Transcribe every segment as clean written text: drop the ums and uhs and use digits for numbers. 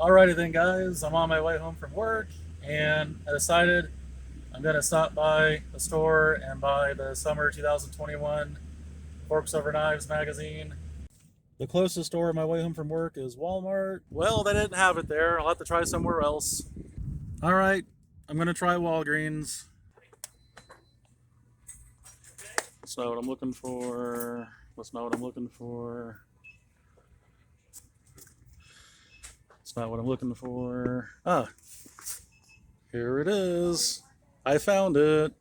Alrighty then, guys, I'm on my way home from work, and I decided I'm going to stop by the store and buy the summer 2021 Forks Over Knives magazine. The closest store on my way home from work is Walmart. Well, they didn't have it there. I'll have to try somewhere else. Alright, I'm going to try Walgreens. That's not what I'm looking for. That's not what I'm looking for. That's not what I'm looking for. Ah, here it is. I found it.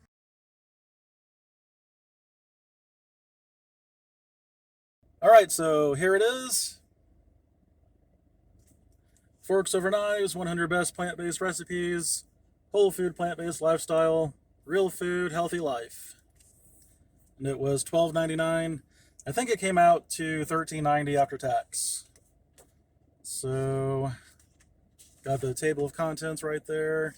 Alright, so here it is. Forks Over Knives, 100 Best Plant-Based Recipes, Whole Food Plant-Based Lifestyle, Real Food, Healthy Life. And it was $12.99. I think it came out to $13.90 after tax. So, got the table of contents right there.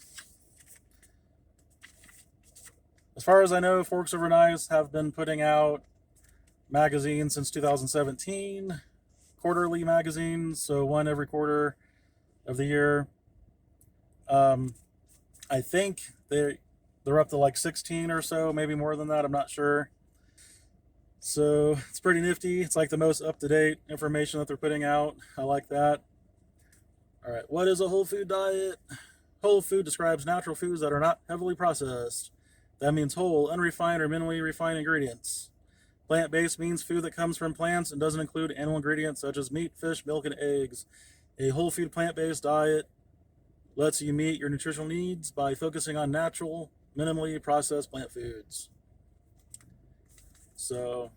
As far as I know, Forks Over Knives have been putting out magazines since 2017, quarterly magazines, so one every quarter of the year. I think they're up to like 16 or so, maybe more than that. I'm not sure. So it's pretty nifty. It's like the most up-to-date information that they're putting out. I like that. All right, what is a whole food diet? Whole food describes natural foods that are not heavily processed. That means whole, unrefined, or minimally refined ingredients. Plant-based means food that comes from plants and doesn't include animal ingredients such as meat, fish, milk, and eggs. A whole food plant-based diet lets you meet your nutritional needs by focusing on natural, minimally processed plant foods. So,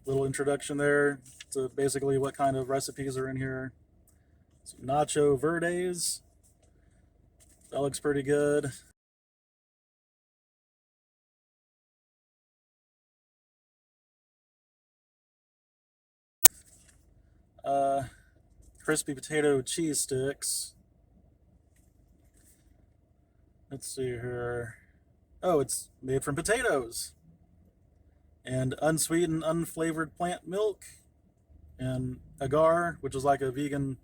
little introduction there to basically what kind of recipes are in here. So, nacho verdes. That looks pretty good. Crispy potato cheese sticks. Let's see here. Oh, it's made from potatoes. And unsweetened, unflavored plant milk. And agar, which is like a vegan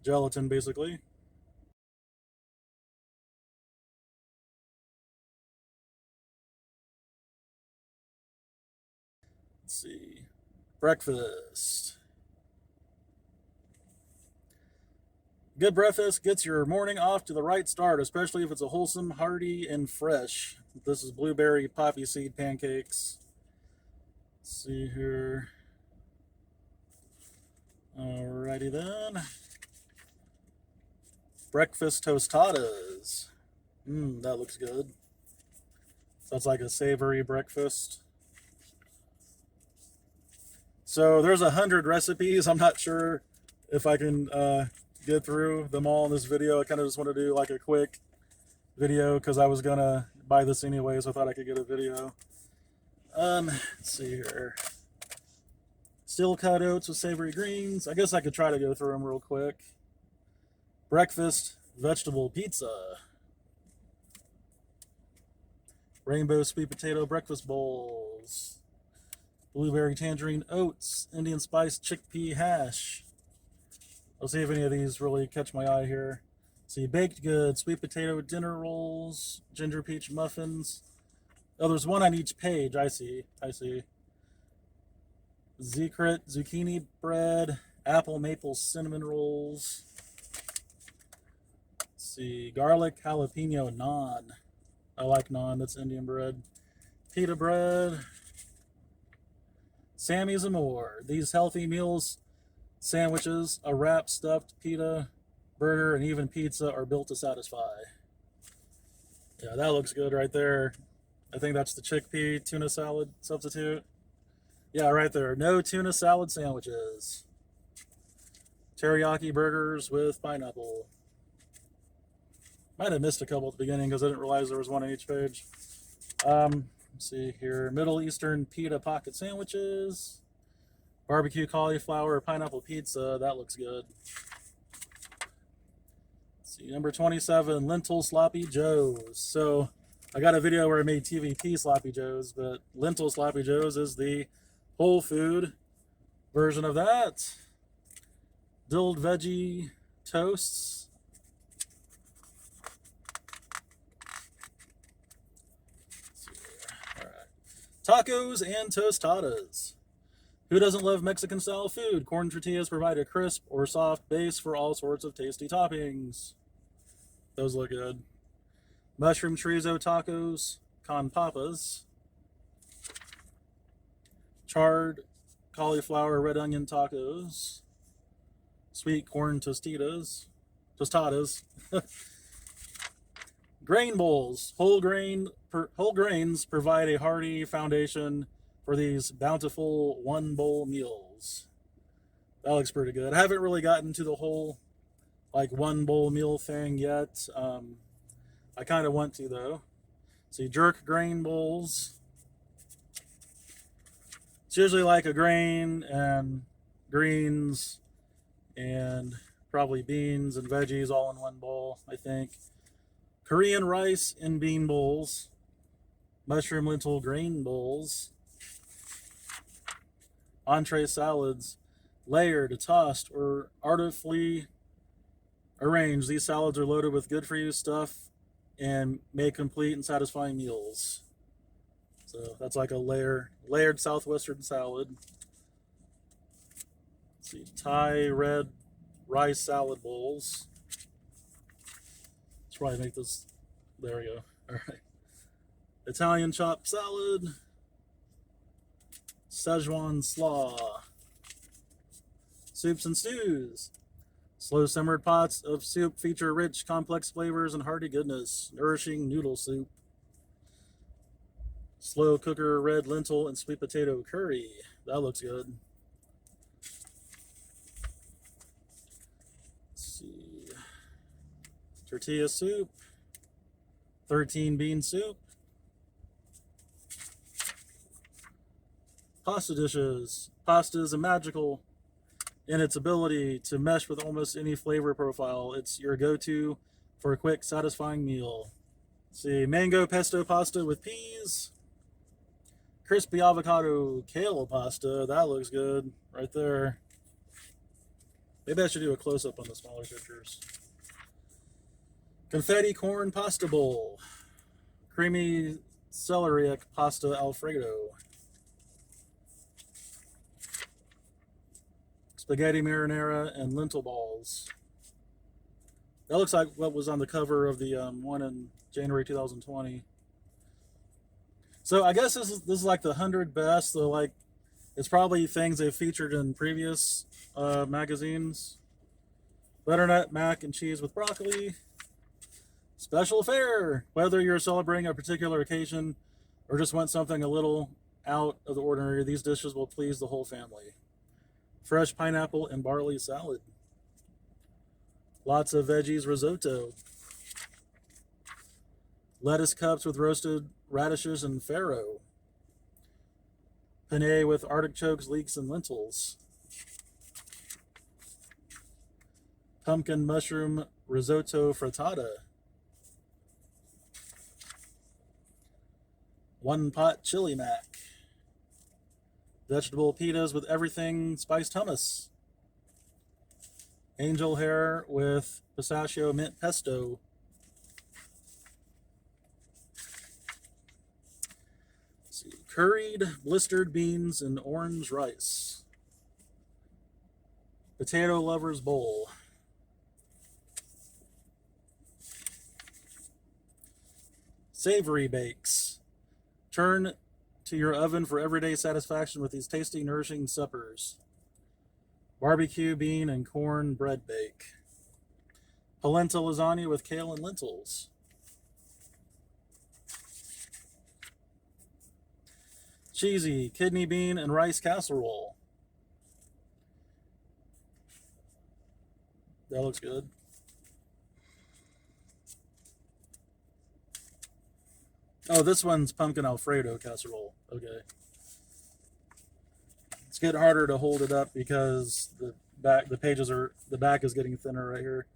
gelatin, basically. Let's see. Breakfast. Good breakfast gets your morning off to the right start, especially if it's a wholesome, hearty, and fresh. This is blueberry poppy seed pancakes. Let's see here. Alrighty then. Breakfast tostadas. That looks good. So that's like a savory breakfast. So there's 100 recipes. I'm not sure if I can get through them all in this video. I kind of just want to do like a quick video because I was gonna buy this anyway, so I thought I could get a video. Let's see here. Steel cut oats with savory greens. I guess I could try to go through them real quick. Breakfast vegetable pizza. Rainbow sweet potato breakfast bowls. Blueberry tangerine oats. Indian spice chickpea hash. I'll see if any of these really catch my eye here. See, baked goods, sweet potato dinner rolls, ginger peach muffins. Oh, there's one on each page. I see. Zekrit zucchini bread, apple maple cinnamon rolls. Let's see, garlic jalapeno naan. I like naan. That's Indian bread. Pita bread. Sammy's and more. These healthy meals, sandwiches, a wrap, stuffed pita, burger, and even pizza are built to satisfy. Yeah, that looks good right there. I think that's the chickpea tuna salad substitute. Yeah, right there. No tuna salad sandwiches. Teriyaki burgers with pineapple. Might have missed a couple at the beginning because I didn't realize there was one on each page. Let's see here. Middle Eastern pita pocket sandwiches. Barbecue cauliflower pineapple pizza. That looks good. Let's see, number 27, lentil sloppy joes. So I got a video where I made TVP sloppy joes, but lentil sloppy joes is the whole food version of that. Dilled veggie toasts. All right. Tacos and tostadas. Who doesn't love Mexican style food? Corn tortillas provide a crisp or soft base for all sorts of tasty toppings. Those look good. Mushroom chorizo tacos, con papas. Charred cauliflower red onion tacos. Sweet corn tostadas. Grain bowls. Whole grains provide a hearty foundation for these bountiful one bowl meals. That looks pretty good. I haven't really gotten to the whole like one bowl meal thing yet. I kind of want to though. See, jerk grain bowls. It's usually like a grain and greens and probably beans and veggies all in one bowl, I think. Korean rice and bean bowls. Mushroom lentil grain bowls. Entree salads. Layered, tossed, or artfully arranged. These salads are loaded with good for you stuff and make complete and satisfying meals. So that's like a layered southwestern salad. Let's see, Thai red rice salad bowls. Let's probably make this. There we go. All right. Italian chopped salad. Szechuan slaw. Soups and stews. Slow simmered pots of soup feature rich, complex flavors and hearty goodness. Nourishing noodle soup. Slow cooker red lentil and sweet potato curry. That looks good. Let's see. Tortilla soup. 13 bean soup. Pasta dishes. Pasta is magical in its ability to mesh with almost any flavor profile. It's your go-to for a quick, satisfying meal. Let's see, mango pesto pasta with peas. Crispy avocado kale pasta. That looks good right there. Maybe I should do a close-up on the smaller pictures. Confetti corn pasta bowl. Creamy celeriac pasta alfredo. Spaghetti marinara and lentil balls. That looks like what was on the cover of the one in January 2020. So I guess this is like the 100 best. So like, it's probably things they've featured in previous magazines. Butternut mac and cheese with broccoli. Special fare. Whether you're celebrating a particular occasion or just want something a little out of the ordinary, these dishes will please the whole family. Fresh pineapple and barley salad. Lots of veggies risotto. Lettuce cups with roasted radishes and farro. Penne with artichokes, leeks, and lentils. Pumpkin mushroom risotto frittata. One pot chili mac. Vegetable pitas with everything spiced hummus. Angel hair with pistachio mint pesto. Let's see. Curried blistered beans and orange rice. Potato lovers bowl. Savory bakes. Turn to your oven for everyday satisfaction with these tasty, nourishing suppers. Barbecue bean and corn bread bake. Polenta lasagna with kale and lentils. Cheesy kidney bean and rice casserole. That looks good. Oh, this one's pumpkin Alfredo casserole. Okay. It's getting harder to hold it up because the back is getting thinner right here.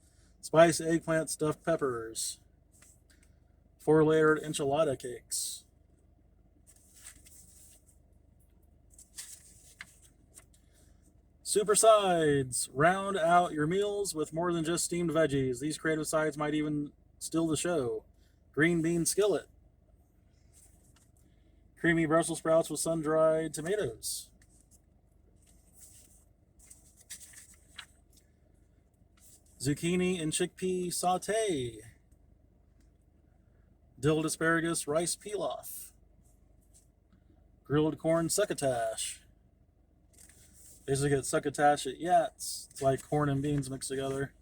Spiced eggplant stuffed peppers. 4-layered enchilada cakes. Super sides. Round out your meals with more than just steamed veggies. These creative sides might even steal the show. Green bean skillet. Creamy Brussels sprouts with sun-dried tomatoes. Zucchini and chickpea saute. Dilled asparagus rice pilaf. Grilled corn succotash. Basically get succotash at Yats. It's like corn and beans mixed together.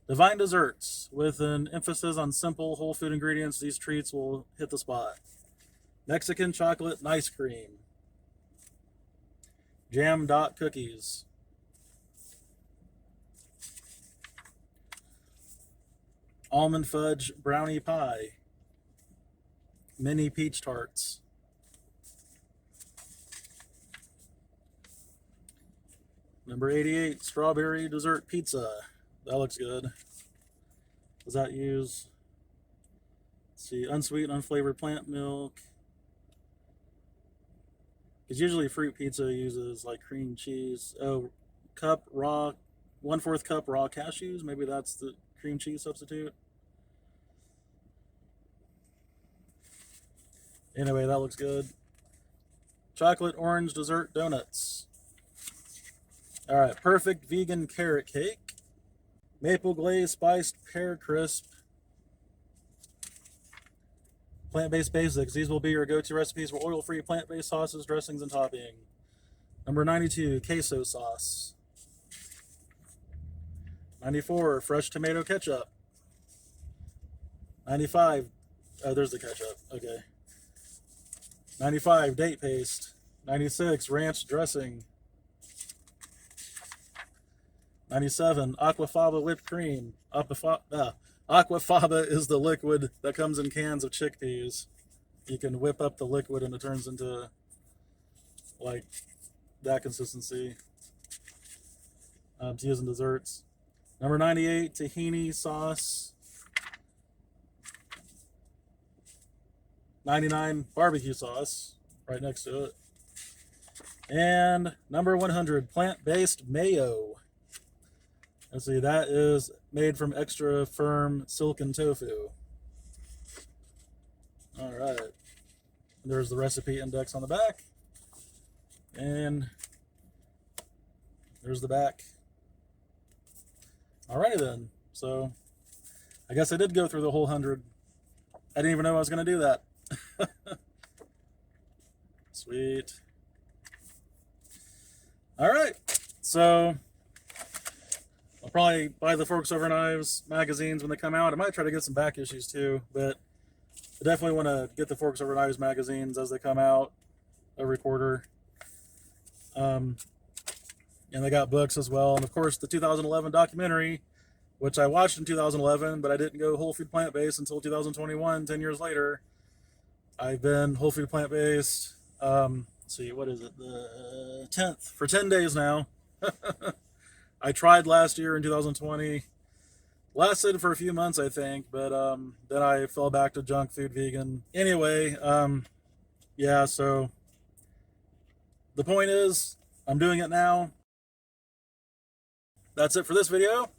Divine desserts. With an emphasis on simple whole food ingredients, these treats will hit the spot. Mexican chocolate and ice cream. Jam dot cookies. Almond fudge brownie pie. Mini peach tarts. Number 88, strawberry dessert pizza. That looks good. Does that use, let's see, unsweetened, unflavored plant milk? Because usually fruit pizza uses like cream cheese. Oh, cup raw, 1/4 cup raw cashews. Maybe that's the cream cheese substitute. Anyway, that looks good. Chocolate orange dessert donuts. All right, perfect vegan carrot cake. Maple glaze spiced pear crisp. Plant-based basics. These will be your go-to recipes for oil-free plant-based sauces, dressings, and topping. Number 92, queso sauce. 94, fresh tomato ketchup. 95, oh, there's the ketchup, okay. 95, date paste. 96, ranch dressing. 97, aquafaba whipped cream. Aquafaba is the liquid that comes in cans of chickpeas. You can whip up the liquid and it turns into like that consistency to use in desserts. Number 98, tahini sauce. 99, barbecue sauce, right next to it. And number 100, plant-based mayo. Let's see, that is made from extra firm silken tofu. All right. There's the recipe index on the back. And there's the back. Alrighty then. So I guess I did go through the whole 100. I didn't even know I was going to do that. Sweet. All right. So I'll probably buy the Forks Over Knives magazines when they come out. I might try to get some back issues too, but I definitely want to get the Forks Over Knives magazines as they come out every quarter. And they got books as well. And of course, the 2011 documentary, which I watched in 2011, but I didn't go whole food plant-based until 2021, 10 years later. I've been whole food plant-based, let's see, what is it, the 10th, for 10 days now. I tried last year in 2020, lasted for a few months, I think, but then I fell back to junk food vegan. Anyway, yeah, so the point is, I'm doing it now. That's it for this video.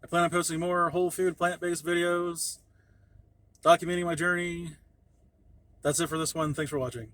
I plan on posting more whole food plant-based videos, documenting my journey. That's it for this one. Thanks for watching.